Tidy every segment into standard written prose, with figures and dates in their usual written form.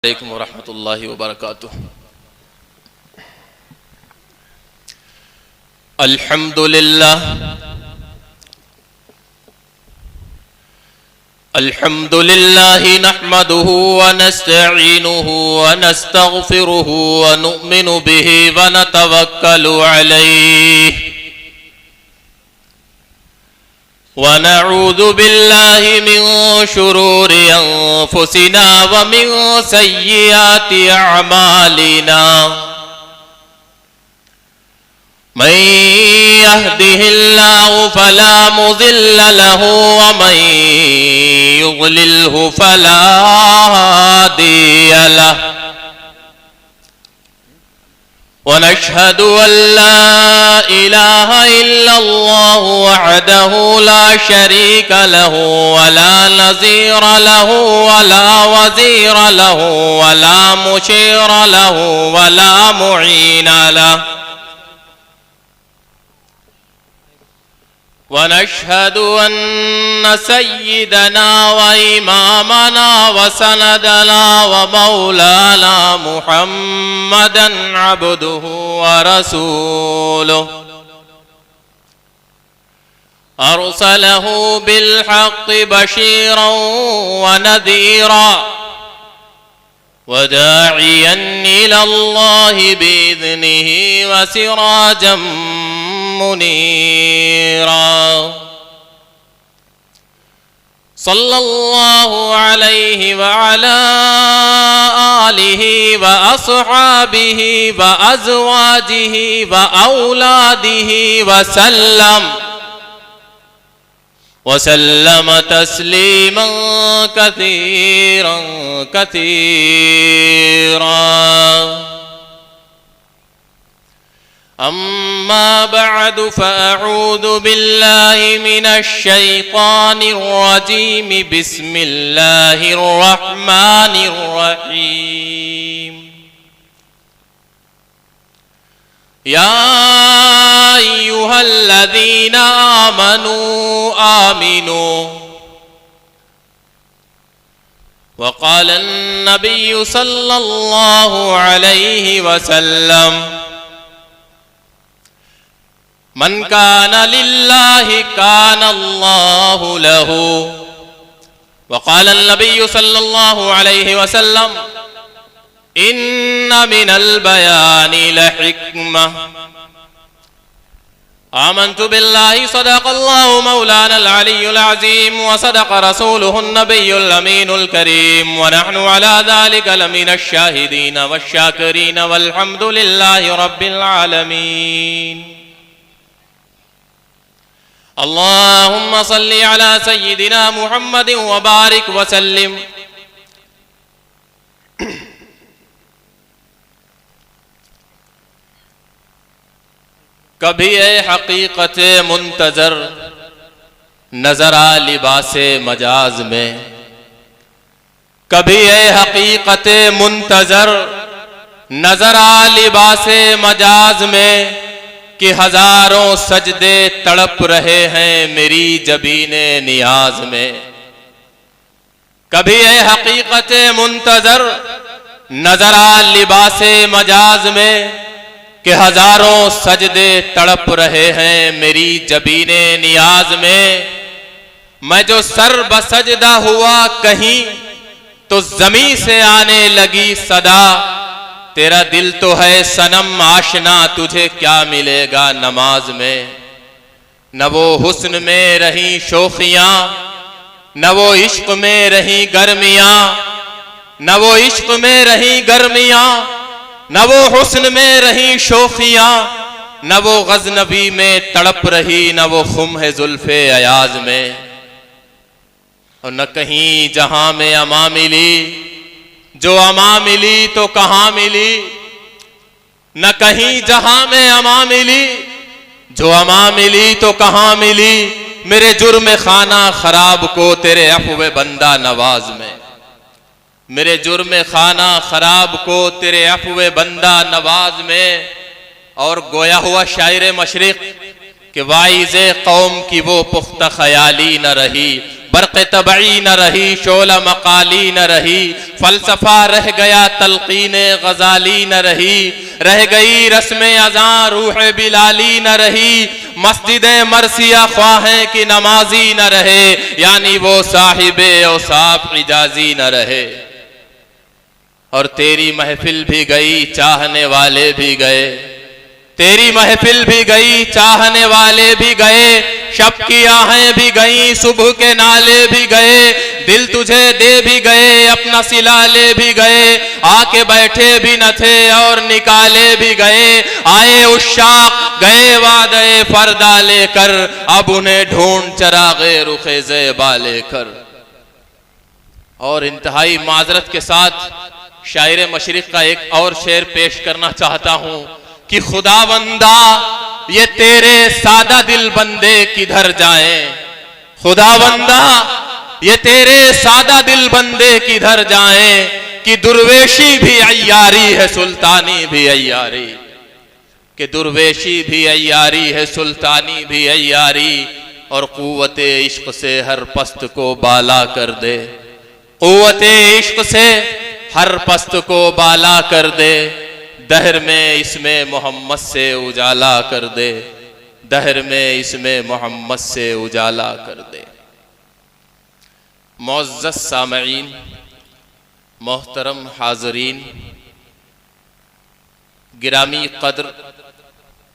अलैकुम वरहमतुल्लाहि वबरकातुह। अल्हम्दुलिल्लाहि नहमदुहु व नस्तईनुहु व नस्तगफिरुहु व नुमिनु बिहि व नतवक्कलु अलैहि व नऊज़ु बिल्लाहि मिन शुरूरि अनफुसिना व मिन सय्यिआति अअमालिना। मन यहदिहिल्लाहु फला मुज़िल्ल लहु व मन युज़लिल्हु फला हादिय लहु। व नशहदु अल्ला इलाहा इल्लल्लाहु वहदहु ला शरीक लहु व ला नज़ीर लहु व ला वज़ीर लहु व ला मुशीर लहु व ला मुईन लहु। व नशहदु अन्न सय्यिदना व इमामना व सनदना व मौलाना मुहम्मदन अब्दुहु व रसूलुहु अरसलहु बिल्हक़्क़ि बशीरन व नज़ीरा व दाइयन इलल्लाहि बिइज़्निहि व सिराजम मुनीरा। सल्लल्लाहु अलैहि व अला आलिहि व अस्हाबिहि व अज़वाजिहि व औलादिहि व सल्लम तस्लीमन कसीरन कसीरा। अम्मा बअदु फ़अऊज़ु बिल्लाहि मिनश शैतानिर रजीम। बिस्मिल्लाहिर रहमानिर रहीम। या अय्युहल्लज़ीना आमिनू वक़ाल अन्नबिय्यु सल्लल्लाहु अलैहि वसल्लम मन कान लिल्लाहि कान अल्लाहु लहु। वक़ाल अन्नबिय्यु सल्लल्लाहु अलैहि वसल्लम इन्न मिनल बयानि लहिक्मह। आमन्तु बिल्लाहि सदक़ल्लाहु मौलानल अलियुल अज़ीम व सदक़ रसूलुहुन नबियुल अमीनुल करीम व नहनु अला ज़ालिका लमिनश शाहिदीन वश्शाकिरीन वल्हम्दुलिल्लाहि रब्बिल आलमीन। अल्लाहुम्मा सल्लि अला सय्यिदिना मुहम्मदिन व बारिक व सल्लिम। कभी ए हकीकत मुंतज़र नजरा लिबासे मजाज में। कभी ए हकीकत मुंतज़र नजरा लिबासे मजाज में कि हजारों सजदे तड़प रहे हैं मेरी जबीने नियाज में। कभी ए हकीकत मुंतज़र नजरा लिबासे मजाज में कि हजारों सजदे तड़प रहे हैं मेरी जबीने नियाज में। मैं जो सर बसजदा हुआ कहीं तो जमी से आने लगी सदा तेरा दिल तो है सनम आशना तुझे क्या मिलेगा नमाज में। न वो हुस्न में रही शोखियां न वो इश्क में रही गर्मियां न वो इश्क में रही गर्मियां न वो हुस्न में रही शोखियां न वो गज़नबी में तड़प रही न वो खुम है जुल्फे अयाज में। और न कहीं जहां में अमा मिली जो अमा मिली तो कहां मिली। न कहीं जहां में अमा मिली जो अमा मिली तो कहां मिली। मेरे जुर्म खाना खराब को तेरे अफ़्व बंदा नवाज में। मेरे जुर्म खाना खराब को तेरे अफ़्व बंदा नवाज में। और गोया हुआ शायर मशरिक़ कि वाइज़े कौम की वो पुख्ता ख्याली न रही बरक़ तबई न रही, शोला मकाली न रही, फलसफा रह गया, तलकीन गजाली न रही, रह गई रस्म अज़ां रूह बिलाली न रही, मस्जिद मरसिया ख्वाहें की नमाजी न रहे, यानी वो साहिबे औसाफ इजाजी न रहे। और तेरी महफिल भी गई, चाहने वाले भी गए, तेरी महफिल भी गई, चाहने वाले भी गए, शब की आहें भी गई, सुबह के नाले भी गए, दिल तुझे दे भी गए, अपना सिला ले भी गए, आके बैठे भी न थे और निकाले भी गए, आए उशाक गए वादे फरदा लेकर, अब उन्हें ढूंढ चरागे रुखे ज़ेबा लेकर। और इंतहाई माजरत के साथ शायर मशरिक का एक और शेर पेश करना चाहता हूं कि खुदावंदा ये तेरे सादा दिल बंदे किधर जाएं, खुदावंदा ये तेरे सादा दिल बंदे किधर जाएं, कि दुर्वेशी भी अय्यारी है, सुल्तानी भी अय्यारी, कि दुर्वेशी भी अय्यारी है, सुल्तानी भी अय्यारी, और कुव्वते इश्क से हर पस्त को बाला कर दे, कुव्वते इश्क से हर पस्त को बाला कर दे, दहर में इसमें मोहम्मद से उजाला कर दे, दहर में इसमें मोहम्मद से उजाला कर दे। मुअज़्ज़ज़ सामईन, मोहतरम हाज़रीन, गिरामी क़द्र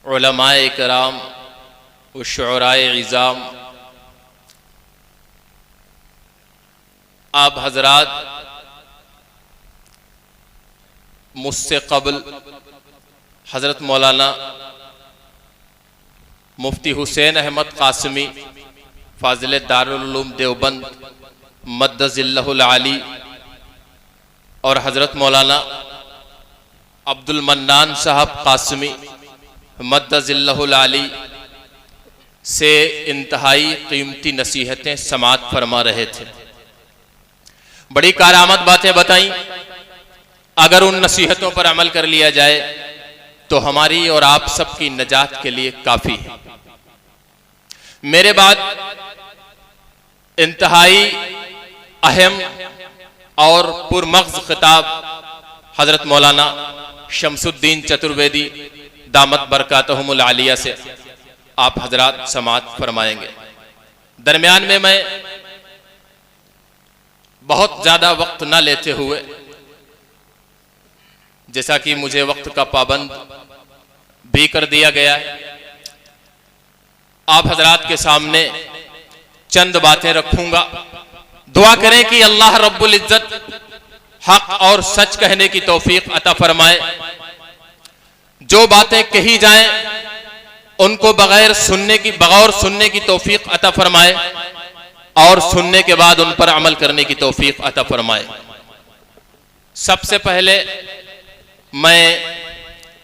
उलमाए किराम व शुअराए इज़ाम, आप हज़रात मुझसे कबल हज़रत मौलाना मुफ्ती हुसैन अहमद कासमी फाज़िल दारुल उलूम देवबंद मद्दज़िल्लहुल आली और हज़रत मौलाना अब्दुल मन्नान साहब कासमी मद्दज़िल्लहुल आली से इंतहाई कीमती नसीहतें समाअत फरमा रहे थे। बड़ी कारामद बातें बताई। अगर उन नसीहतों पर अमल कर लिया जाए तो हमारी और आप सबकी नजात के लिए काफी है। मेरे बाद इंतहाई अहम और पुरमग़्ज़ खिताब हजरत मौलाना शमसुद्दीन चतुर्वेदी दामत बरकातहुमुल आलिया से आप हजरात समाअत फरमाएंगे। दरमियान में मैं बहुत ज्यादा वक्त ना लेते हुए, जैसा कि मुझे वक्त का पाबंद भी कर दिया गया है, आप हजरात के सामने चंद बातें रखूंगा। दुआ करें कि अल्लाह रब्बुल इज्जत हक और सच कहने की तौफीक अता फरमाए। जो बातें कही जाएं उनको बगैर सुनने की तौफीक अता फरमाए और सुनने के बाद उन पर अमल करने की तौफीक अता फरमाए। सबसे पहले मैं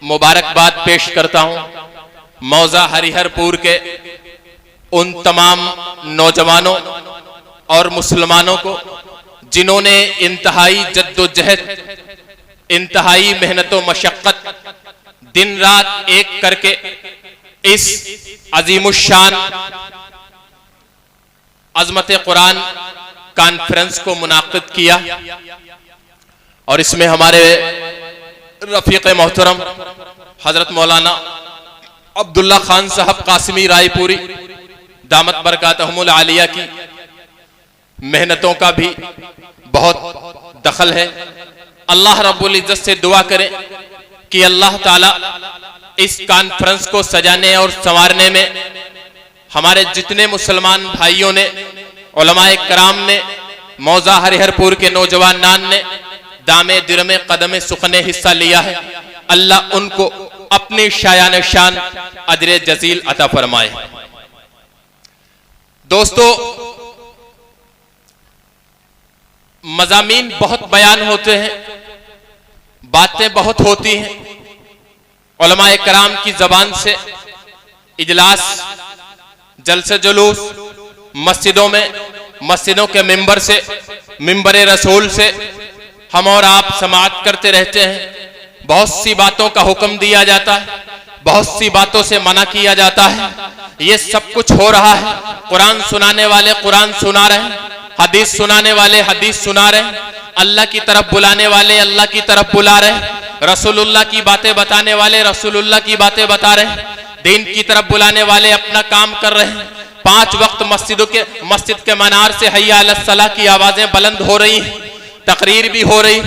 मुबारकबाद पेश करता हूं मौजा हरिहरपुर के उन तमाम नौजवानों और मुसलमानों को जिन्होंने इंतहाई जद्दोजहद, इंतहाई मेहनत व मशक्कत दिन रात एक करके इस अजीमुशान अज़मत कुरान कॉन्फ्रेंस को मुनाकिद किया और इसमें हमारे रफीक मोहतरम हजरत मौलाना अब्दुल्ला खान साहब कासमी रायपुरी दामत बरकातहुमुल आलिया की मेहनतों का भी बहुत दखल है। अल्लाह रब्बुल इज्जत से दुआ करें कि अल्लाह ताला इस कॉन्फ्रेंस को सजाने और संवारने में हमारे जितने मुसलमान भाइयों ने, उलमाए कराम ने, मौजा हरिहरपुर के नौजवानान ने दामे दिरमे कदमे सुखने हिस्सा लिया है, अल्लाह उनको अपनी शायान शान अजरे जजील अता फरमाए। दोस्तों, मज़ामीन बहुत बयान होते हैं, बातें बहुत होती हैं, उलमाए कराम की जबान से इजलास, जलसे जुलूस, मस्जिदों के मिंबर से, मिंबर रसूल से हम और आप समाअत करते रहते हैं। बहुत सी बातों का हुक्म दिया जाता है, बहुत सी बातों से मना किया जाता है। ये सब कुछ हो रहा है। कुरान सुनाने वाले कुरान सुना रहे हैं, हदीस सुनाने वाले हदीस सुना रहे, अल्लाह की तरफ बुलाने वाले अल्लाह की तरफ बुला रहे, रसूलुल्लाह की बातें बताने वाले रसूलुल्लाह की बातें बता रहे, दीन की तरफ बुलाने वाले अपना काम कर रहे हैं। 5 वक्त मस्जिद के मनार से हय्या अलस सलाह की आवाजें बुलंद हो रही, तकरीर भी हो रही,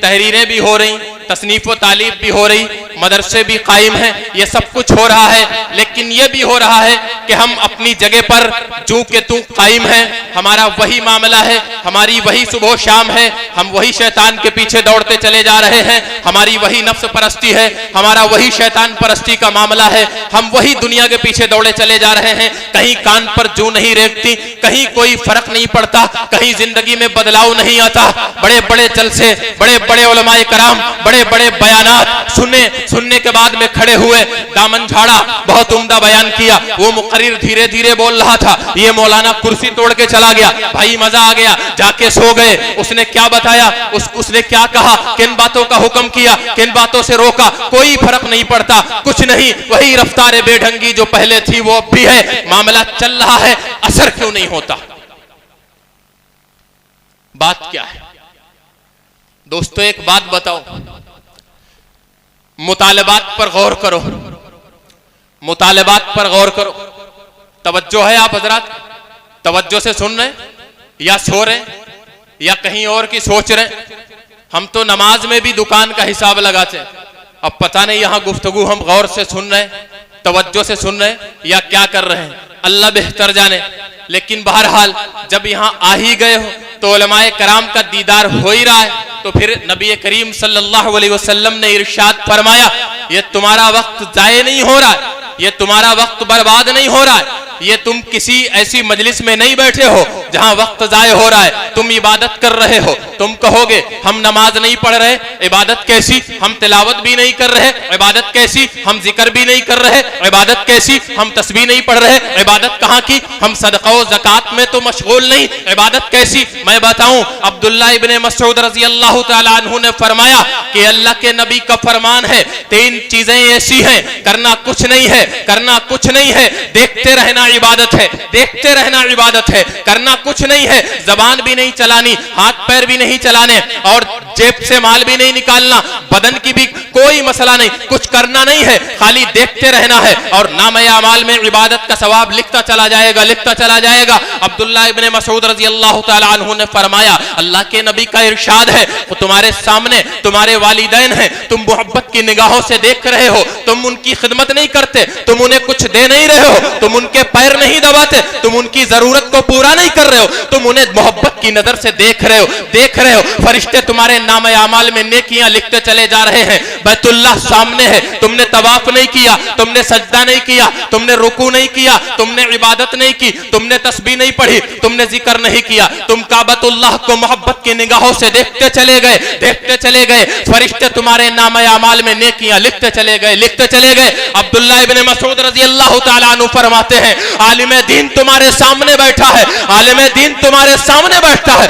तहरीरें भी हो रही, तसनीफ व तालीम भी हो रही, मदरसे भी कायम हैं, ये सब कुछ हो रहा है। लेकिन ये भी हो रहा है कि हम अपनी जगह पर जू के तू कायम हैं, हमारा वही मामला है, हमारी वही सुबह शाम है, हम वही शैतान के पीछे दौड़ते चले जा रहे हैं, हमारी वही नफ्स परस्ती है, हमारा वही शैतान परस्ती का मामला है, हम वही दुनिया के पीछे दौड़े चले जा रहे हैं। कहीं कान पर जू नहीं रेंगती, कहीं कोई फर्क नहीं पड़ता, कहीं जिंदगी में बदलाव नहीं आता। बड़े बड़े जलसे, बड़े बड़े उलमाए कराम, बड़े बड़े बयानात सुनने के बाद में खड़े हुए, दामन झाड़ा, बहुत उम्दा बयान किया। वो मुकर्रिर धीरे धीरे बोल रहा था, ये मौलाना कुर्सी तोड़ के चला गया, भाई मजा आ गया, जाके सो गए। उसने क्या बताया, उसने क्या कहा, किन बातों का हुक्म किया, किन बातों से रोका, कोई फर्क नहीं पड़ता, कुछ नहीं, वही रफ्तार बेढंगी जो पहले थी वो अब भी है। मामला चल रहा है, असर क्यों नहीं होता? बात क्या है दोस्तों? एक बात बताओ, मुतालबात पर गौर करो, मुतालबात पर गौर करो। तवज्जो है आप हजरात? तवज्जो से सुन रहे या सो रहे या कहीं और की सोच रहे? हम तो नमाज में भी दुकान का हिसाब लगाते हैं। अब पता नहीं यहां गुफ्तगू हम गौर से सुन रहे, तवज्जो से सुन रहे या क्या कर रहे हैं, अल्लाह बेहतर जाने। लेकिन बहरहाल जब यहां आ ही गए हो तो उलमाए कराम का दीदार हो ही रहा है, तो फिर नबी करीम सल्लल्लाहु अलैहि वसल्लम ने इरशाद फरमाया, ये तुम्हारा वक्त जाये नहीं हो रहा है, ये तुम्हारा वक्त बर्बाद नहीं हो रहा है, ये तुम किसी ऐसी मजलिस में नहीं बैठे हो जहां वक्त जाये हो रहा है, तुम इबादत कर रहे हो। तुम कहोगे हम नमाज नहीं पढ़ रहे, इबादत कैसी? हम तिलावत भी नहीं कर रहे, इबादत कैसी? हम जिक्र भी नहीं कर रहे, इबादत कैसी? हम तस्बीह नहीं पढ़ रहे, इबादत कहां की? हम सदका व ज़कात में तो मशगूल नहीं, इबादत कैसी? मैं बताऊं, अब्दुल्ला इब्ने मसऊद रज़ी अल्लाह तआला अन्हु ने फरमाया कि अल्लाह के नबी का फरमान है, 3 चीजें ऐसी हैं, करना कुछ नहीं है, करना कुछ नहीं है, देखते रहना इबादत है, देखते रहना इबादत है, करना कुछ नहीं है, जबान भी नहीं चलानी, हाथ पैर भी नहीं चलाने, और जेब से माल भी नहीं निकालना, बदन की भी कोई मसला नहीं, कुछ करना नहीं है, खाली देखते रहना है, और नामे अमाल में इबादत का सवाब लिखता चला जाएगा, लिखता चला जाएगा। अब्दुल्ला इब्ने मसऊद रज़ी अल्लाह तआला अन्हु ने फरमाया, अल्लाह के नबी का इरशाद है, वो तुम्हारे सामने तुम्हारे वालिदैन हैं, तुम मोहब्बत की निगाहों से देख रहे हो, तुम उनकी खिदमत नहीं करते, तुम उन्हें कुछ दे नहीं रहे हो, तुम उनके पैर नहीं दबाते, तुम उनकी जरूरत को पूरा नहीं कर रहे हो, तुम उन्हें मोहब्बत की नजर से देख रहे हो, देख रहे हो। फरिश्ते तुम्हारे नामे अमाल में नेकियां लिखते चले जा रहे हैं। बैतुल्लाह सामने है, तुमने तवाफ नहीं किया, तुमने सजदा नहीं किया, तुमने रुकू नहीं किया, तुमने इबादत नहीं की, तुमने तस्बीह नहीं पढ़ी, तुमने जिक्र नहीं किया, तुम काबतुल्लाह को मोहब्बत की निगाहों से देखते चले गए, देखते चले गए। फरिश्ते तुम्हारे नामे अमाल में नेकियां लिखते चले गए, लिखते चले गए। अब्दुल्ला इब्ने मसऊद रज़ी अल्लाह तआला अन्हु फरमाते हैं, आलिम दीन तुम्हारे सामने बैठा है, आलिम दीन तुम्हारे सामने बैठा है,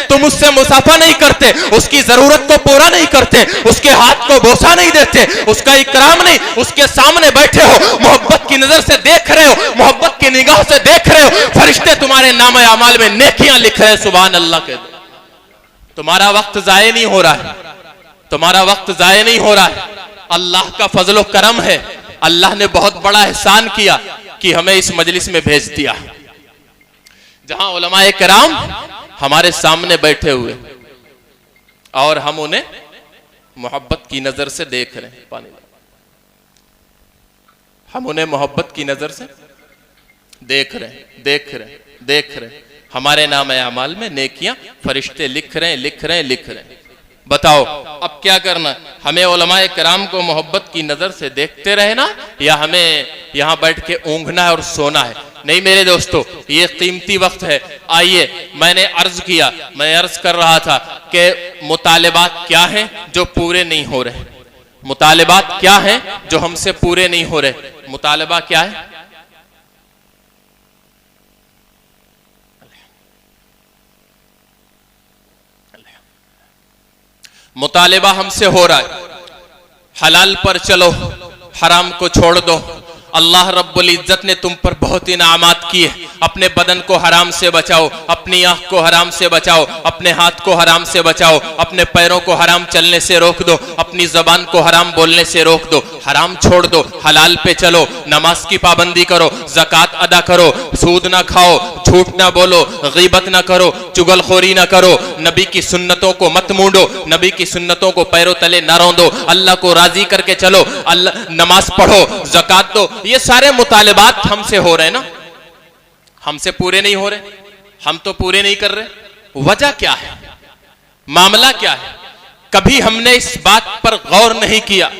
तुम उससे मुसाफा नहीं करते, उसकी जरूरत को पूरा नहीं करते, उसके हाथ को बोसा नहीं देते, उसका इकराम नहीं, उसके सामने बैठे हो, मोहब्बत की नजर से देख रहे हो, मोहब्बत की निगाह से देख रहे हो, फरिश्ते तुम्हारे नामे अमाल में नेकियां लिख रहे हैं। सुभान अल्लाह के, तुम्हारा वक्त जाये नहीं हो रहा है, तुम्हारा वक्त जाये नहीं हो रहा है। अल्लाह का फजलो करम है, अल्लाह ने बहुत बड़ा एहसान किया कि हमें इस मजलिस में भेज दिया, जहां उलमाए किराम हमारे सामने बैठे हुए और हम उन्हें मोहब्बत की नजर से देख रहे हैं। पानी, हम उन्हें मोहब्बत की नजर से देख रहे हैं, देख रहे हैं, देख रहे हैं। हमारे नामे अमाल में नेकियां फरिश्ते लिख रहे हैं, लिख रहे हैं, लिख रहे हैं। बताओ अब क्या करना? हमें उलमाए किराम को मोहब्बत की नजर से देखते रहना या हमें यहां बैठ के ऊँघना है और सोना है? नहीं मेरे दोस्तों, ये कीमती वक्त है। आइए, मैंने अर्ज किया, मैं अर्ज कर रहा था कि मुतालिबात क्या हैं जो पूरे नहीं हो रहे, मुतालिबात क्या हैं जो हमसे पूरे नहीं हो रहे। मुतालिबा क्या है? मुतालिबा हमसे हो रहा है, हलाल पर चलो, हराम को छोड़ दो, अल्लाह रब्बुल इज्जत ने तुम पर बहुत इनामात किए। अपने बदन को हराम से बचाओ, अपनी आंख को हराम से बचाओ, अपने हाथ को हराम से बचाओ, अपने पैरों को हराम चलने से रोक दो, अपनी जबान को हराम बोलने से रोक दो, हराम छोड़ दो, हलाल पे चलो, नमाज की पाबंदी करो, ज़कात अदा करो, सूद ना खाओ, झूठ ना बोलो, गीबत ना करो, चुगलखोरी ना करो, नबी की सुन्नतों को मत मूंडो, नबी की सुन्नतों को पैरों तले ना रौंदो, अल्लाह को राजी करके चलो, अल्लाह नमाज पढ़ो, ज़कात दो। ये सारे मुतालिबात हमसे हो रहे ना, हमसे पूरे नहीं हो रहे, हम तो पूरे नहीं कर रहे। वजह क्या है, मामला क्या है? कभी हमने इस बात पर गौर नहीं किया।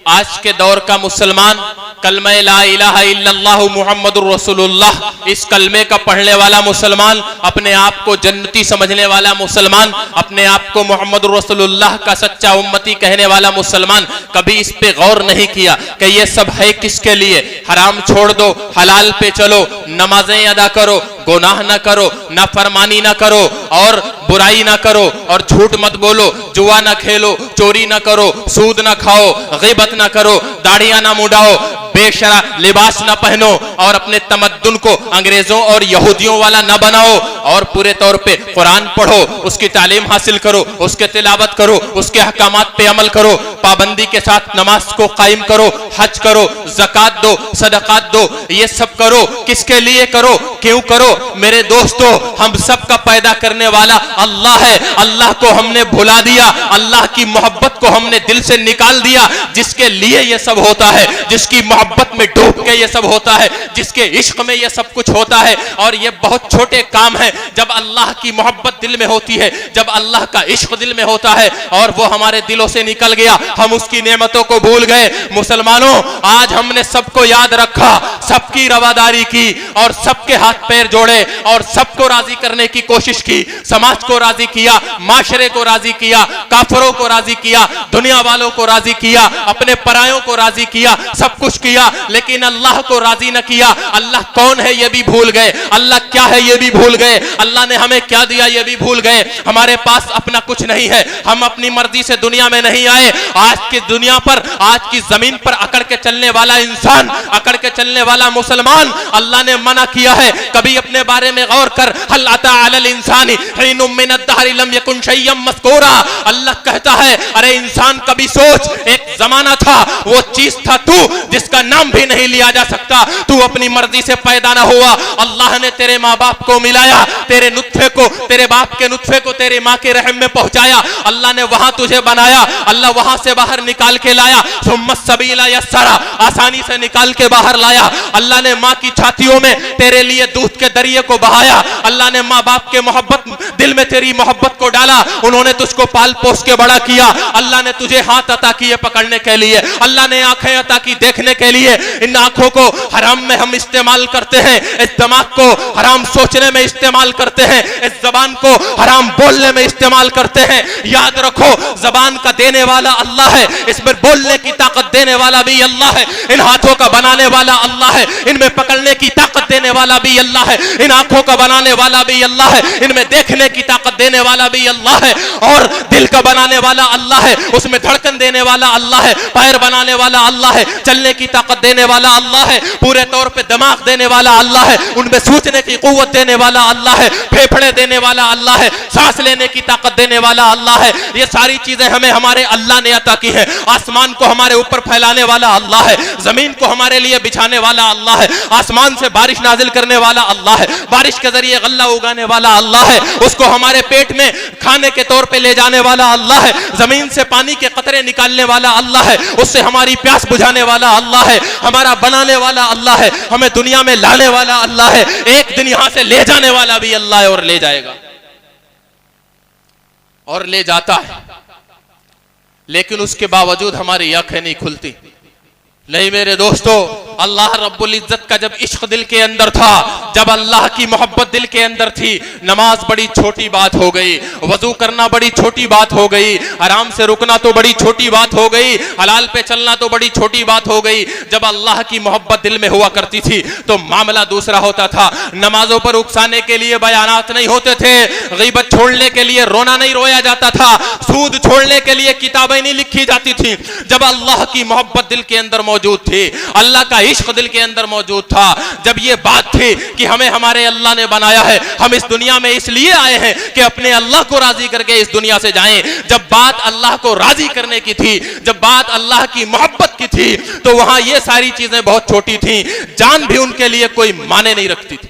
आज के दौर का मुसलमान कलमा ला इलाहा इल्लल्लाहु मुहम्मदुर रसूलुल्लाह, इस कलमे का पढ़ने वाला मुसलमान, अपने आप को जन्नती समझने वाला मुसलमान, अपने आप को मुहम्मदुर रसूलुल्लाह का सच्चा उम्मती कहने वाला मुसलमान, कभी इस पे गौर नहीं किया कि ये सब है किसके लिए। हराम छोड़ दो, हलाल पे चलो, नमाजें अदा करो, गुनाह ना करो, नाफरमानी ना करो, और बुराई ना करो, और झूठ मत बोलो, जुआ ना खेलो, चोरी ना करो, सूद ना खाओ, गीबत ना करो, दाढ़ियां ना मुड़ाओ, बेशरा लिबास ना पहनो, और अपने तमद्दुन को अंग्रेजों और यहूदियों वाला ना बनाओ, और पूरे तौर पे कुरान पढ़ो, उसकी तालीम हासिल करो, उसके तिलावत करो, उसके अहकामात पे अमल करो, पाबंदी के साथ नमाज को कायम करो, हज करो, ज़कात दो, सदकात दो। ये सब करो, किसके लिए करो, क्यों करो? मेरे दोस्तों, हम सब का पैदा करने वाला अल्लाह है। अल्लाह को हमने भुला दिया, अल्लाह की मोहब्बत को हमने दिल से निकाल दिया। जिसके लिए ये सब होता है, जिसकी मोहब्बत में डूब के ये सब होता है, जिसके इश्क में ये सब कुछ होता है, और ये बहुत छोटे काम है। जब अल्लाह की मोहब्बत दिल में होती है, जब अल्लाह का इश्क दिल में होता है, और वो हमारे दिलों से निकल गया, हम उसकी नेमतों को भूल गए। मुसलमानों, आज हमने सबको याद रखा, सबकी रवादारी की, और सबके हाथ पैर जोड़े, और सबको राजी करने की कोशिश की, समाज को राजी किया, माशरे को राजी किया, काफरों को राजी किया, दुनिया वालों को राजी किया, अपने परायों को राजी किया, सब कुछ किया, लेकिन अल्लाह को राजी न किया। अल्लाह कौन है ये भी भूल गए, अल्लाह क्या है ये भी भूल गए, अल्लाह ने हमें क्या दिया ये भी भूल गए। हमारे पास अपना कुछ नहीं है, हम अपनी मर्जी से दुनिया में नहीं आए। आज की दुनिया पर, आज की जमीन पर अकड़ के चलने वाला इंसान, अकड़ के चलने वाला मुसलमान, अल्लाह ने मना किया है। कभी अपने बारे में गौर कर, हल अता अलल इंसानी हिनुम मिनद दहरि लम यकुन शैय्यम मज़कूरा। अल्लाह कहता है, अरे इंसान कभी सोच, एक जमाना था, वो चीज था तू जिसका नाम भी नहीं लिया जा सकता, तू अपनी मर्जी से पैदा ना हुआ। अल्लाह ने तेरे माँ बाप को मिलाया, तेरे नुत्फे को, तेरे बाप के नुत्फे को तेरे माँ के रहम में पहुंचाया, अल्लाह ने वहां तुझे बनाया, अल्लाह वहां से बाहर निकाल के लाया, सुम्मा सबीला यस्सरा, आसानी से निकाल के बाहर लाया। अल्लाह ने माँ की छातियों में तेरे लिए दूध के दरिये को बहाया, अल्लाह ने माँ बाप के मोहब्बत दिल में तेरी मोहब्बत को डाला, उन्होंने तुझको पाल पोस के बड़ा किया। अल्लाह ने तुझे हाथ अता किए पकड़ने के लिए, अल्लाह ने आंखें अता की देखने के लिए। इन आंखों को हराम में हम इस्तेमाल करते हैं, इस दिमाग को हराम सोचने में इस्तेमाल करते हैं, इस जबान को हराम बोलने में इस्तेमाल करते हैं। याद रखो, जबान का देने वाला अल्लाह है, इसमें बोलने की ताकत देने वाला भी अल्लाह है, इन हाथों का बनाने वाला अल्लाह है, इनमें पकड़ने की ताकत देने वाला भी अल्लाह है, इन आंखों का बनाने वाला भी अल्लाह है, इनमें देखने की ताकत देने वाला भी अल्लाह है, और दिल का बनाने वाला अल्लाह है, उसमें धड़कन देने वाला अल्लाह है, पैर बनाने वाला अल्लाह है, चलने की ताकत देने वाला अल्लाह है, पूरे तौर पे दिमाग देने वाला अल्लाह है, उनमें सोचने की कुव्वत देने वाला अल्लाह है, फेफड़े देने वाला अल्लाह है, सांस लेने की ताकत देने वाला अल्लाह है। ये सारी चीजें हमें हमारे अल्लाह ने अता की है। आसमान को हमारे ऊपर फैलाने वाला अल्लाह है, जमीन को हमारे लिए बिछाने वाला अल्लाह है, आसमान से बारिश नाजिल करने वाला अल्लाह है, बारिश के जरिए गल्ला उगाने वाला अल्लाह है, उसको हमारे पेट में खाने के तौर पे ले जाने वाला अल्लाह है, जमीन से पानी के कतरे निकालने वाला अल्लाह है, उससे हमारी प्यास बुझाने वाला अल्लाह है, हमारा बनाने वाला अल्लाह है, हमें दुनिया में लाने वाला अल्लाह है, एक दिन यहां से ले जाने वाला भी अल्लाह है, और ले जाएगा और ले जाता है। लेकिन उसके बावजूद हमारी आंखें नहीं खुलती। नहीं मेरे दोस्तों, अल्लाह रब्बुल इज्जत का जब इश्क दिल के अंदर था, जब अल्लाह की मोहब्बत दिल के अंदर थी, नमाज बड़ी छोटी बात हो गई, वजू करना बड़ी छोटी बात हो गई, आराम से रुकना तो बड़ी छोटी बात हो गई, हलाल पे चलना तो बड़ी छोटी बात हो गई। जब अल्लाह की मोहब्बत दिल में हुआ करती थी तो मामला दूसरा होता था। नमाजों पर उकसाने के लिए बयानात नहीं होते थे, गीबत छोड़ने के लिए रोना नहीं रोया जाता था, सूद छोड़ने के लिए किताबें नहीं लिखी जाती थी। जब अल्लाह की मोहब्बत दिल के अंदर मौजूद थी, अल्लाह का इश्क दिल के अंदर मौजूद था, जब ये बात थी कि हमें हमारे अल्लाह ने बनाया है, हम इस दुनिया में इसलिए आए हैं कि अपने अल्लाह को राजी करके इस दुनिया से जाएं, जब बात अल्लाह को राजी करने की थी, जब बात अल्लाह की मोहब्बत की थी, तो वहां ये सारी चीजें बहुत छोटी थी। जान भी उनके लिए कोई माने नहीं रखती थी,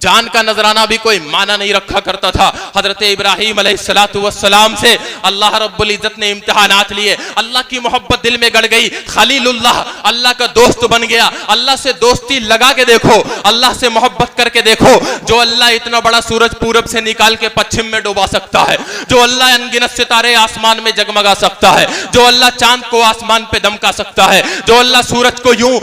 जान का नजराना भी कोई माना नहीं रखा करता था। हजरत इब्राहीम अलैहिस्सलातु वस्सलाम से अल्लाह रब्बुल इज्जत ने इम्तिहानात लिए, अल्लाह की मोहब्बत दिल में गड़ गई, खलीलुल्लाह अल्लाह का दोस्त बन गया। अल्लाह से दोस्ती लगा के देखो, अल्लाह से मोहब्बत करके देखो, जो अल्लाह इतना बड़ा सूरज पूरब से निकाल के पश्चिम में डुबा सकता है, जो अल्लाह अनगिनत सितारे आसमान में जगमगा सकता है, जो अल्लाह चांद को आसमान पे दमका सकता है, जो अल्लाह सूरज को यूं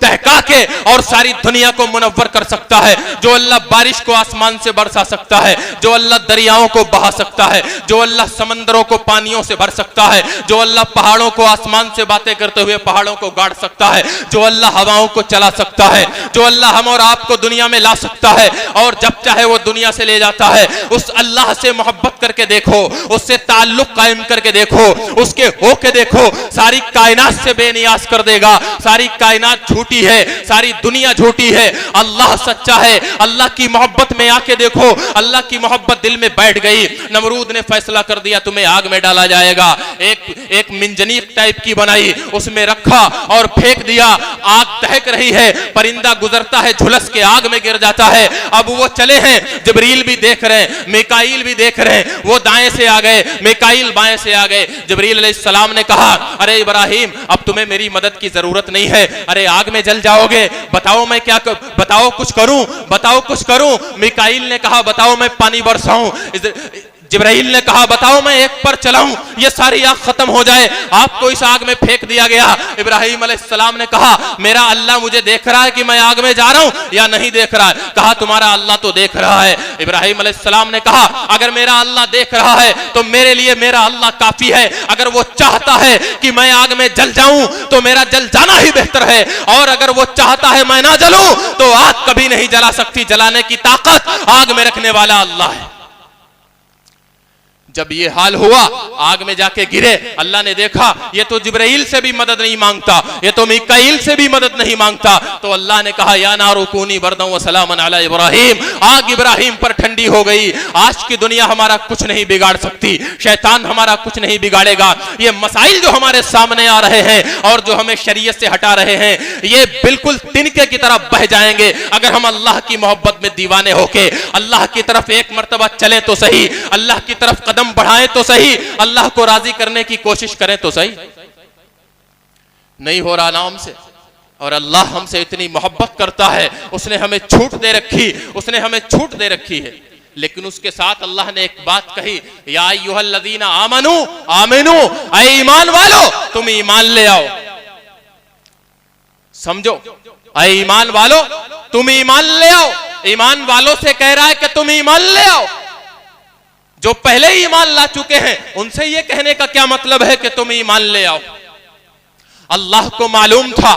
दहका के और सारी दुनिया को मुनव्वर कर सकता है, जो अल्लाह बारिश को आसमान से बरसा सकता है, जो अल्लाह दरियाओं को बहा सकता है, जो अल्लाह समंदरों को पानियों से भर सकता है, जो अल्लाह पहाड़ों को आसमान से बातें करते हुए पहाड़ों को गाड़ सकता है, जो अल्लाह हवाओं को चला सकता है, जो अल्लाह हम और आपको दुनिया में ला सकता है और जब चाहे वो दुनिया से ले जाता है, उस अल्लाह से मोहब्बत करके देखो, उससे ताल्लुक कायम करके देखो, उसके होके देखो, सारी कायनात से बेनियाज कर देगा। सारी कायनात झूठी है, सारी दुनिया झूठी है, अल्लाह सच्चा है। अल्लाह की मोहब्बत में आके देखो, अल्लाह की मोहब्बत दिल में बैठ गई। नमरूद ने फैसला कर दिया तुम्हें आग में डाला जाएगा, एक मिंजनीक टाइप की बनाई, उसमें रखा और फेंक दिया। आग दहक रही है, परिंदा गुजरता है, झुलस के आग में गिर जाता है। अब वो चले हैं, जिब्रील भी देख रहे हैं, मिकाईल भी देख रहे हैं, वो दाएं से आ गए, मिकाईल बाएं से आ गए। जिब्रील अलैहिस्सलाम ने कहा अरे इब्राहिम अब तुम्हें मेरी मदद की जरूरत नहीं है, अरे आग में जल जाओगे, बताओ मैं क्या बताओ कुछ करूं, बताओ कुछ करूं। मिकाईल ने कहा बताओ मैं पानी बरसाऊं। जिब्राइल ने कहा बताओ मैं एक पर चलाऊं, ये सारी आग खत्म हो जाए। आपको इस आग में फेंक दिया गया। इब्राहिम अलैहिस्सलाम ने कहा मेरा अल्लाह मुझे देख रहा है कि मैं आग में जा रहा हूं या नहीं देख रहा है? कहा तुम्हारा अल्लाह तो देख रहा है। इब्राहिम अलैहिस्सलाम ने कहा अगर मेरा अल्लाह देख रहा है तो मेरे लिए मेरा अल्लाह काफी है। अगर वो चाहता है कि मैं आग में जल जाऊं तो मेरा जल जाना ही बेहतर है, और अगर वो चाहता है मैं ना जलूं तो आग कभी नहीं जला सकती। जलाने की ताकत आग में रखने वाला अल्लाह है। जब ये हाल हुआ, आग में जाके गिरे, अल्लाह ने देखा ये तो जिब्राइल से भी मदद नहीं मांगता, ये तो मिकाईल से भी मदद नहीं मांगता, तो अल्लाह ने कहा या नारु कूनी बरदन व सलामन अला इब्राहिम। आग इब्राहिम पर ठंडी हो गई। आज की दुनिया हमारा कुछ नहीं बिगाड़ सकती, शैतान हमारा कुछ नहीं बिगाड़ेगा। ये मसाइल जो हमारे सामने आ रहे हैं और जो हमें शरीयत से हटा रहे हैं, ये बिल्कुल तिनके की तरफ बह जाएंगे अगर हम अल्लाह की मोहब्बत में दीवाने होके अल्लाह की तरफ एक मर्तबा चले तो सही, अल्लाह की तरफ कदम बढ़ाएं तो सही, अल्लाह को राजी करने की कोशिश करें तो सही। नहीं हो रहा ना हमसे, और अल्लाह हमसे इतनी मोहब्बत करता है, उसने हमें छूट दे रखी, उसने हमें छूट दे रखी है। लेकिन उसके साथ अल्लाह ने एक बात कही या अय्युहल्लज़ीना आमनू आमिनू, ऐ ईमान वालो तुम ईमान ले आओ। समझो, ऐ ईमान वालो तुम ईमान ले आओ। ईमान वालों से कह रहा है कि तुम ईमान ले आओ। जो पहले ही ईमान ला चुके हैं उनसे ये कहने का क्या मतलब है कि तुम ईमान ले आओ? अल्लाह को मालूम था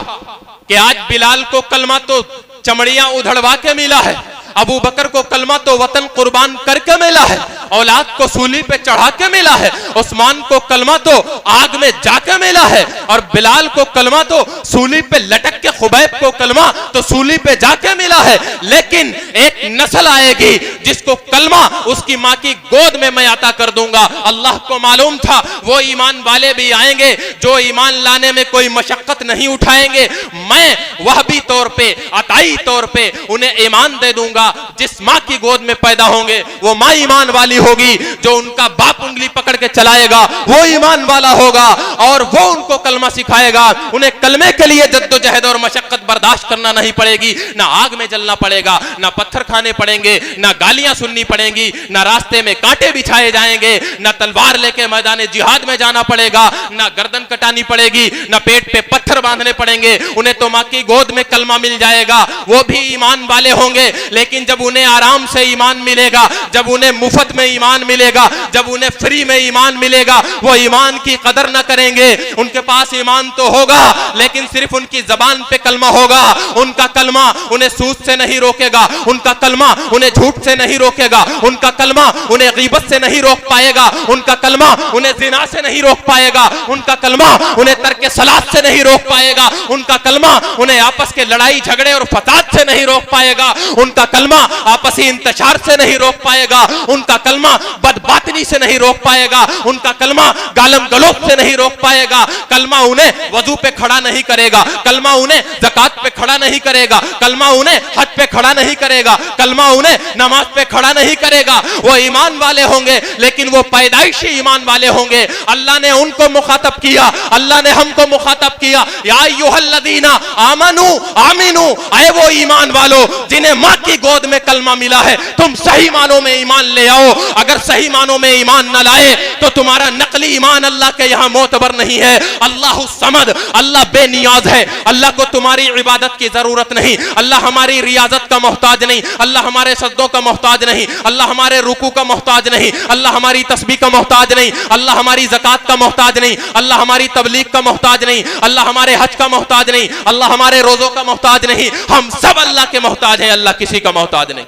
कि आज बिलाल को कलमा तो चमड़ियां उधड़वा के मिला है, अबू बकर को कलमा तो वतन कुर्बान करके मिला है, औलाद को सूली पे चढ़ा के मिला है, उस्मान को कलमा तो आग में जाके मिला है, और बिलाल को कलमा तो सूली पे लटक के, खुबैब को कलमा तो सूली पे जाके मिला है। लेकिन एक नस्ल आएगी जिसको कलमा उसकी माँ की गोद में मैं अता कर दूंगा। अल्लाह को मालूम था वो ईमान वाले भी आएंगे जो ईमान लाने में कोई मशक्कत नहीं उठाएंगे। मैं वहबी तौर पे, अताई तौर पे उन्हें ईमान दे दूंगा। जिस माँ की गोद में पैदा होंगे वो माँ ईमान वाली होगी, जो उनका बाप उंगली पकड़ के चलाएगा वो ईमान वाला होगा, और वो उनको कलमा सिखाएगा। उन्हें कलमे के लिए जद्दोजहद और मशक्कत बर्दाश्त करना नहीं पड़ेगी, ना आग में जलना पड़ेगा, ना पत्थर खाने पड़ेंगे, ना गालियां सुननी पड़ेंगी, ना रास्ते में कांटे बिछाए जाएंगे, ना तलवार लेके मैदान जिहाद में जाना पड़ेगा, ना गर्दन कटानी पड़ेगी, ना पेट पे पत्थर बांधने पड़ेंगे। उन्हें तो माँ की गोद में कलमा मिल जाएगा, वो भी ईमान वाले होंगे। लेकिन लेकिन जब उन्हें आराम से ईमान मिलेगा, जब उन्हें मुफ्त में ईमान मिलेगा, जब उन्हें फ्री में ईमान मिलेगा, वो ईमान की कदर न करेंगे। उनके पास ईमान तो होगा लेकिन सिर्फ उनकी जबान पे कलमा होगा। उनका कलमा उन्हें सूद से नहीं रोकेगा, उनका कलमा उन्हें झूठ से नहीं रोकेगा, उनका कलमा उन्हें गीबत से नहीं रोक पाएगा, उनका कलमा उन्हें जिना से नहीं रोक पाएगा, उनका कलमा उन्हें तर्क सलात से नहीं रोक पाएगा, उनका कलमा उन्हें आपस के लड़ाई झगड़े और फसाद से नहीं रोक पाएगा, उनका कलमा आपसी इंतशार से नहीं रोक पाएगा, उनका कलमा बदबातनी से नहीं रोक पाएगा, उनका कलमा गालम गलोच से नहीं रोक पाएगा। कलमा उन्हें वजू पे खड़ा नहीं करेगा, कलमा उन्हें ज़कात पे खड़ा नहीं करेगा, कलमा उन्हें हज पे खड़ा नहीं करेगा, कलमा उन्हें नमाज पे खड़ा नहीं करेगा। वो ईमान वाले होंगे लेकिन वो पैदाइशी ईमान वाले होंगे। अल्लाह ने उनको मुखातब किया, अल्लाह ने हमको मुखातब किया, या अय्युहल्लज़ीना आमनू आमिनू, आए वो ईमान वालो जिन्हें माँ की गोद में कलमा मिला है, तुम सही मानों में ईमान ले आओ। अगर सही मानों में ईमान न लाए तो तुम्हारा नकली ईमान अल्लाह के यहाँ मोतबर नहीं है। अल्लाह समद, अल्लाह बेनियाज है, अल्लाह को तुम्हारी इबादत की जरूरत नहीं, अल्लाह हमारी रियाजत का मोहताज नहीं, अल्लाह हमारे सजदों का मोहताज नहीं, अल्लाह हमारे रुकू का मोहताज नहीं, अल्लाह हमारी तस्बीह का मोहताज नहीं, अल्लाह हमारी ज़कात का मोहताज नहीं, अल्लाह हमारी तबलीग का मोहताज नहीं, अल्लाह हमारे हज का मोहताज नहीं, अल्लाह हमारे रोजों का मोहताज नहीं। हम सब अल्लाह के मोहताज हैं, अल्लाह किसी का मोहताज नहीं।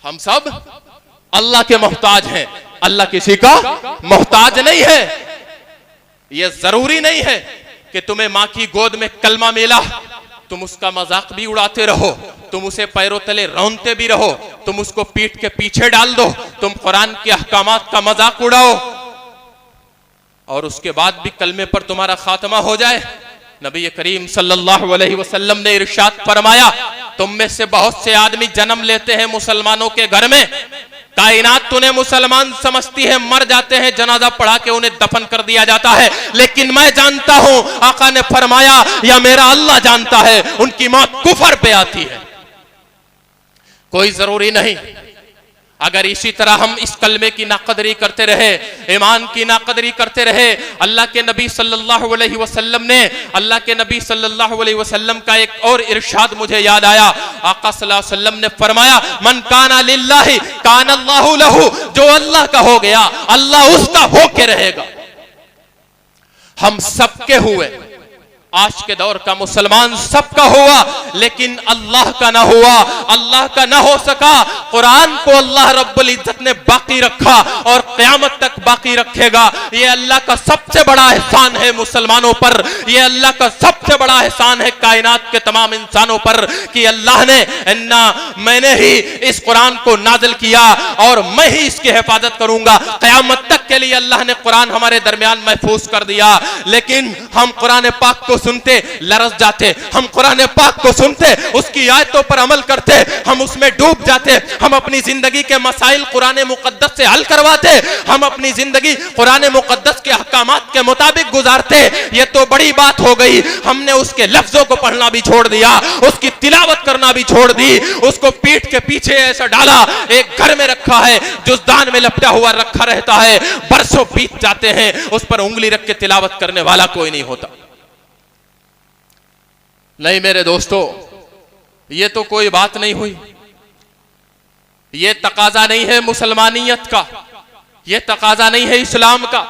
हम सब अल्लाह के मोहताज हैं, अल्लाह किसी का मोहताज नहीं है। यह जरूरी नहीं है कि तुम्हें मां की गोद में कलमा मिला तुम उसका मजाक भी उड़ाते रहो, तुम उसे पैरों तले रौंदते भी रहो, तुम उसको पीठ के पीछे डाल दो, तुम कुरान के अहकामात का मजाक उड़ाओ और उसके बाद भी कलमे पर तुम्हारा खात्मा हो जाए। नबी करीम सल्लल्लाहु अलैहि वसल्लम ने इरशाद फरमाया, तुम में से बहुत से आदमी जन्म लेते हैं मुसलमानों के घर में, कायनात उन्हें मुसलमान समझती है, मर जाते हैं, जनाजा पढ़ा के उन्हें दफन कर दिया जाता है, लेकिन मैं जानता हूं, आका ने फरमाया, या मेरा अल्लाह जानता है, उनकी मौत कुफर पे आती है। कोई जरूरी नहीं, अगर इसी तरह हम इस कलमे की नाकदरी करते रहे, ईमान की नाकदरी करते रहे, अल्लाह के नबी सल्लल्लाहु अलैहि वसल्लम ने, अल्लाह के नबी सल्लल्लाहु अलैहि वसल्लम का एक और इरशाद मुझे याद आया। आका सल्लल्लाहु अलैहि वसल्लम ने फरमाया, मन काना लिल्लाहि काना अल्लाहु लहू, जो अल्लाह का हो गया अल्लाह उसका होके रहेगा। हम सबके हुए, आज के दौर का मुसलमान सबका हुआ लेकिन अल्लाह का ना हुआ, अल्लाह का ना हो सका। कुरान को अल्लाह रब्बुल इज्जत ने बाकी रखा और क़यामत तक बाकी रखेगा। ये अल्लाह का सबसे बड़ा एहसान है मुसलमानों पर, ये अल्लाह का सबसे बड़ा एहसान है कायनात के तमाम इंसानों पर कि अल्लाह ने अन्ना, मैंने ही इस कुरान को नाजिल किया और मैं ही इसकी हिफाजत करूंगा। क़यामत तक के लिए अल्लाह ने कुरान हमारे दरमियान महफूज कर दिया, लेकिन हम कुरान पाक को सुनते लरस जाते, हम कुरान पाक को सुनते उसकी आयतों पर अमल करते, हम उसमें डूब जाते, हम अपनी जिंदगी के मसाइल कुरान मुकद्दस से हल करवाते, हम अपनी जिंदगी कुरान मुकद्दस के अहकामात के मुताबिक गुजारते। ये तो बड़ी बात हो गई, हमने उसके लफ्जों को पढ़ना भी छोड़ दिया, उसकी तिलावत करना भी छोड़ दी, उसको पीठ के पीछे ऐसा डाला, एक घर में रखा है, जुज़दान में लपटा हुआ रखा रहता है, बरसों बीत जाते हैं, उस पर उंगली रख के तिलावत करने वाला कोई नहीं होता। नहीं मेरे दोस्तों, ये तो कोई बात नहीं हुई, ये तकाजा नहीं है मुसलमानियत का, ये तकाजा नहीं है इस्लाम का,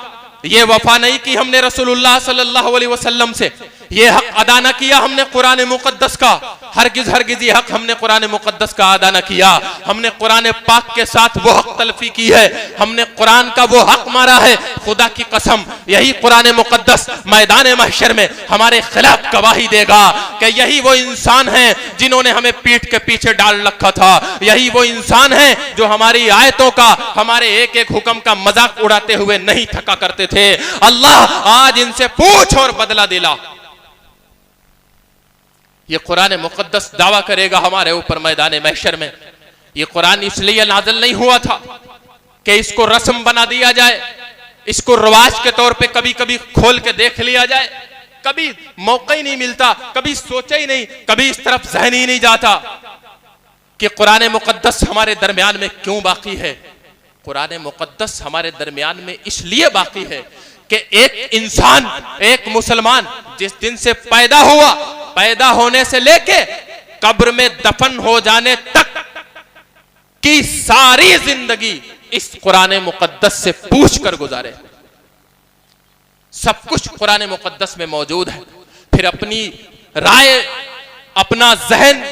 ये वफा नहीं की हमने रसूलुल्लाह सल्लल्लाहु अलैहि वसल्लम से, ये हक अदा न किया हमने कुरान मुकद्दस का, हरगिज हरगिज ये हक हमने कुरान मुकद्दस का अदा न किया। हमने कुरान पाक के साथ वो हक तलफी की है, हमने कुरान का वो हक मारा है। खुदा की कसम, यही कुरान मुकद्दस मैदान महशर में हमारे खिलाफ गवाही देगा कि यही वो इंसान हैं जिन्होंने हमें पीठ के पीछे डाल रखा था, यही वो इंसान हैं जो हमारी आयतों का, हमारे एक एक हुक्म का मजाक उड़ाते हुए नहीं थका करते थे। अल्लाह आज इनसे पूछ और बदला दिला। ये कुरान मुकद्दस दावा करेगा हमारे ऊपर मैदान महशर में। ये कुरान इसलिए नाज़िल नहीं हुआ था कि इसको रस्म बना दिया जाए, इसको रिवाज के तौर पे कभी कभी खोल के देख लिया जाए, कभी मौका ही नहीं मिलता, कभी सोचा ही नहीं, कभी इस तरफ ज़हन ही नहीं जाता कि कुरान मुकद्दस हमारे दरमियान में क्यों बाकी है। कुरान मुकद्दस हमारे दरमियान में इसलिए बाकी है कि एक इंसान, एक मुसलमान जिस दिन से पैदा हुआ, पैदा होने से लेके कब्र में दफन हो जाने तक की सारी जिंदगी इस कुरान मुकद्दस से पूछ कर गुजारे। सब कुछ कुरान मुकद्दस में मौजूद है। फिर अपनी राय, अपना जहन,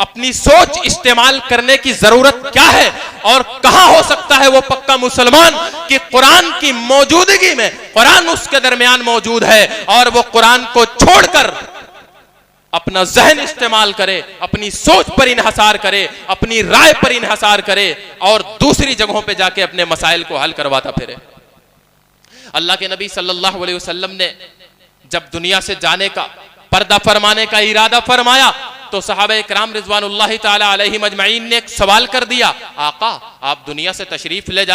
अपनी सोच इस्तेमाल करने की जरूरत क्या है और कहां हो सकता है वो पक्का मुसलमान कि कुरान की मौजूदगी में कुरान उसके दरमियान मौजूद है और वो कुरान को छोड़कर अपना जहन इस्तेमाल करे, अपनी सोच पर इन्हसार करे, अपनी राय पर इन्हसार करे और दूसरी जगहों पे जाके अपने मसाइल को हल करवाता फिरे। अल्लाह के नबी सल्लल्लाहु अलैहि वसल्लम ने जब दुनिया से जाने का, पर्दा फरमाने का इरादा फरमाया तो सहाबा इकराम रिजवानुल्लाहि ताला अलैहिम अजमईन ने एक सवाल कर दिया, आका आप दुनिया से तशरीफ ले जा